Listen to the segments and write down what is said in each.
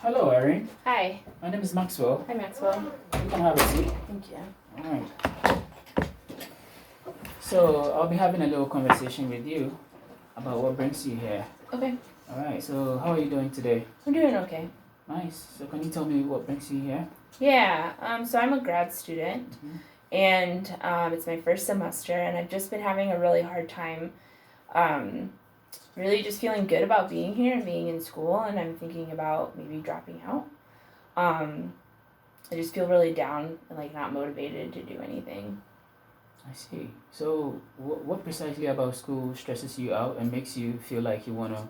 Hello, Erin. Hi. My name is Maxwell. Hi, Maxwell. You can have a seat. Thank you. All right. So I'll be having a little conversation with you about what brings you here. Okay. All right. So how are you doing today? I'm doing okay. Nice. So can you tell me what brings you here? Yeah. So I'm a grad student, Mm-hmm. and it's my first semester, and I've just been having a really hard time, really just feeling good about being here and being in school, and I'm thinking about maybe dropping out. I just feel really down and like not motivated to do anything. I see. So what precisely about school stresses you out and makes you feel like you want to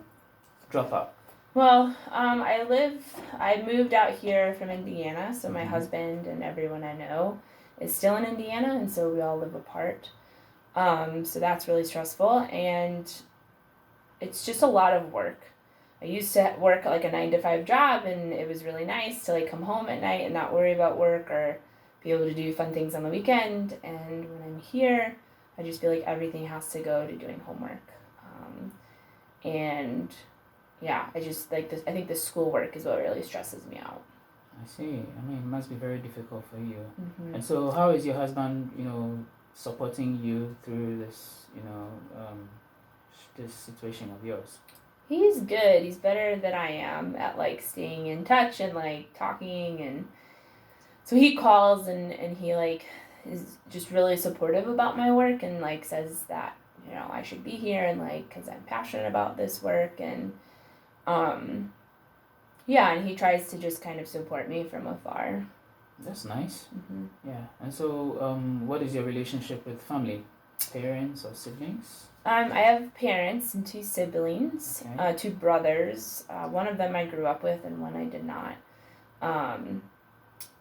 drop out? Well, I moved out here from Indiana, so my Mhm. husband and everyone I know is still in Indiana, and so we all live apart. So that's really stressful, and it's just a lot of work. I used to work like a 9 to 5 job, and it was really nice to like come home at night and not worry about work or be able to do fun things on the weekend. And when I'm here, I just feel like everything has to go to doing homework. And yeah, I just like this. I think the schoolwork is what really stresses me out. I see. I mean, it must be very difficult for you. Mm-hmm. And so how is your husband, supporting you through this, this situation of yours? He's good. He's better than I am at like staying in touch and like talking, and so he calls and he like is just really supportive about my work and like says that I should be here and like because I'm passionate about this work, and um yeah, and he tries to just kind of support me from afar. That's nice. Mm-hmm. Yeah. And so, what is your relationship with family, parents or siblings? I have parents and 2 siblings, Okay. 2 brothers. One of them I grew up with, and one I did not. Um,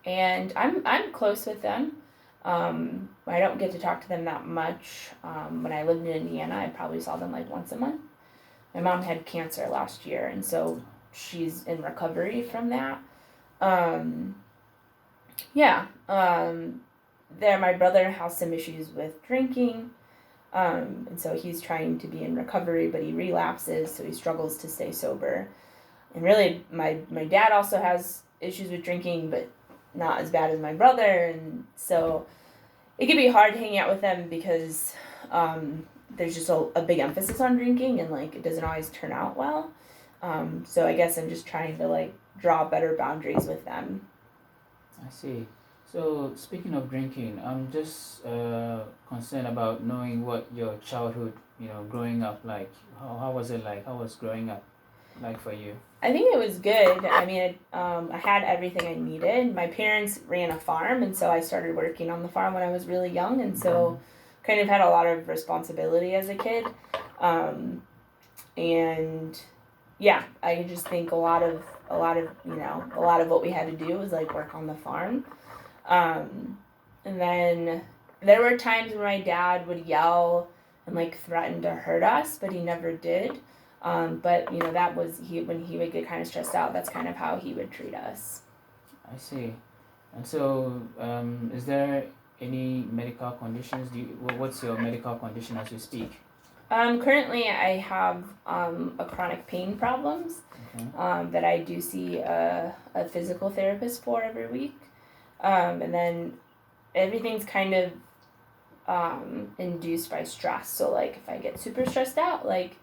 and I'm close with them. I don't get to talk to them that much. When I lived in Indiana, I probably saw them like once a month. My mom had cancer last year, and so she's in recovery from that. Um, yeah. There, my brother has some issues with drinking. And so he's trying to be in recovery, but he relapses, so he struggles to stay sober. And really, my dad also has issues with drinking, but not as bad as my brother. And so it can be hard hanging out with them because there's just a big emphasis on drinking, and like it doesn't always turn out well. So I guess I'm just trying to like draw better boundaries with them. I see. So, speaking of drinking, I'm just concerned about knowing what your childhood, growing up like. How was it like? How was growing up like for you? I think it was good. I mean, I had everything I needed. My parents ran a farm, and so I started working on the farm when I was really young, and so kind of had a lot of responsibility as a kid. And yeah, I just think a lot of what we had to do was like work on the farm. And then there were times when my dad would yell and like threaten to hurt us, but he never did. But that was when he would get kind of stressed out. That's kind of how he would treat us. I see. And so, is there any medical conditions? What's your medical condition as you speak? Currently, I have a chronic pain problems Okay. that I do see a physical therapist for every week. And then everything's kind of induced by stress. So like if I get super stressed out, like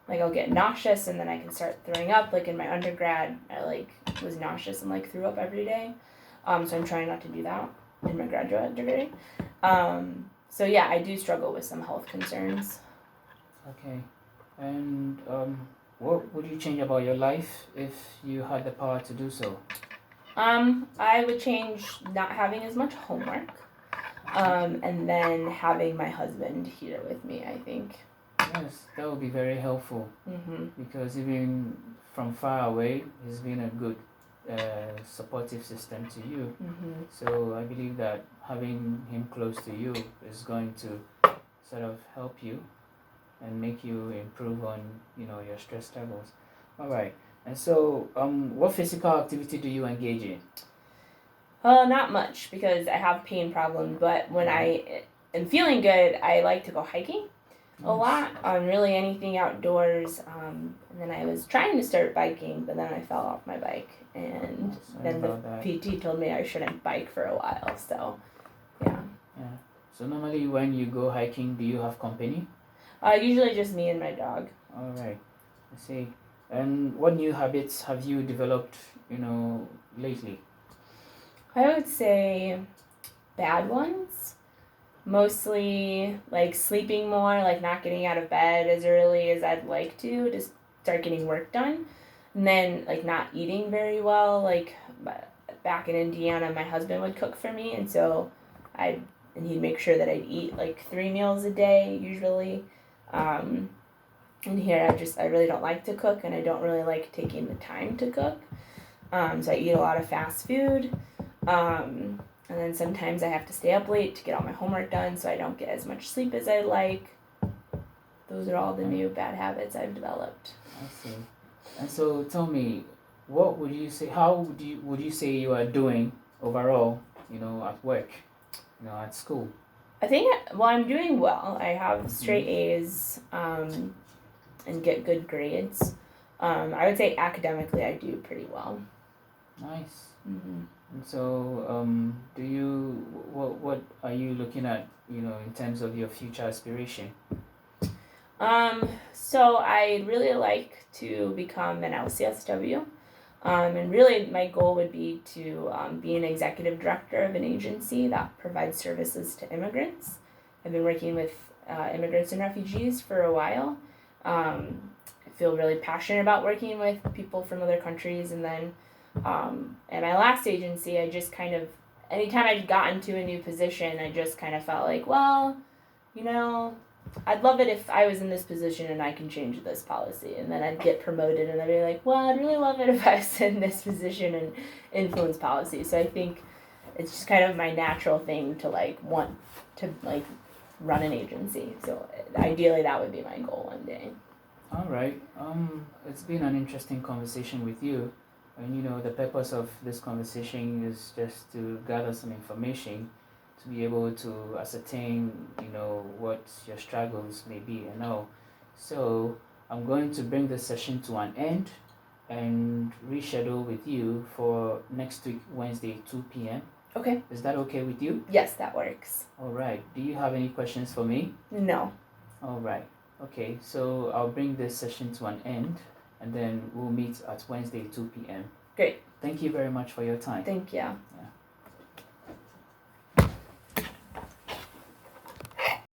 I'll get nauseous, and then I can start throwing up. Like in my undergrad, I like was nauseous and like threw up every day. So I'm trying not to do that in my graduate degree. So yeah, I do struggle with some health concerns. Okay. And what would you change about your life if you had the power to do so? I would change not having as much homework, and then having my husband here with me, I think. Yes, that would be very helpful Mm-hmm. because even from far away, he's been a good supportive system to you. Mm-hmm. So I believe that having him close to you is going to sort of help you and make you improve on your stress levels. All right. And so, what physical activity do you engage in? Not much because I have pain problems, but when I am feeling good, I like to go hiking. A lot Nice. on really anything outdoors. And then I was trying to start biking, but then I fell off my bike, and Oh, sorry then the about that. PT told me I shouldn't bike for a while. So, yeah. Yeah. So normally when you go hiking, do you have company? Usually just me and my dog. All right. I see. And what new habits have you developed, lately? I would say bad ones. Mostly like sleeping more, like not getting out of bed as early as I'd like to start getting work done. And then like not eating very well. Like back in Indiana, my husband would cook for me, and so I and he'd make sure that I'd eat like 3 meals a day usually. Um, and here I really don't like to cook, and I don't really like taking the time to cook. So I eat a lot of fast food. Um, and then sometimes I have to stay up late to get all my homework done, so I don't get as much sleep as I like. Those are all the new bad habits I've developed. I see. And so tell me, what would you say? How would you say you are doing overall? At work, at school. I think, well, I'm doing well. I have straight Mhm. A's and get good grades. I would say academically I do pretty well. Nice. hmm And so, do you what are you looking at? In terms of your future aspiration. So I'd really like to become an LCSW. And really, my goal would be to be an executive director of an agency that provides services to immigrants. I've been working with immigrants and refugees for a while. I feel really passionate about working with people from other countries. And then at my last agency, I just kind of, anytime I got into a new position, I just kind of felt like, well, you know, I'd love it if I was in this position and I can change this policy. And then I'd get promoted and I'd be like, well, I'd really love it if I was in this position and influence policy. So I think it's just kind of my natural thing to like want to like run an agency. So ideally that would be my goal one day. All right. It's been an interesting conversation with you, and the purpose of this conversation is just to gather some information to be able to ascertain, what your struggles may be and all. So I'm going to bring this session to an end and reschedule with you for next week, Wednesday, 2 p.m. Okay. Is that okay with you? Yes, that works. All right. Do you have any questions for me? No. All right. Okay, so I'll bring this session to an end and then we'll meet at Wednesday, 2 p.m. Great. Thank you very much for your time. Thank you. Yeah.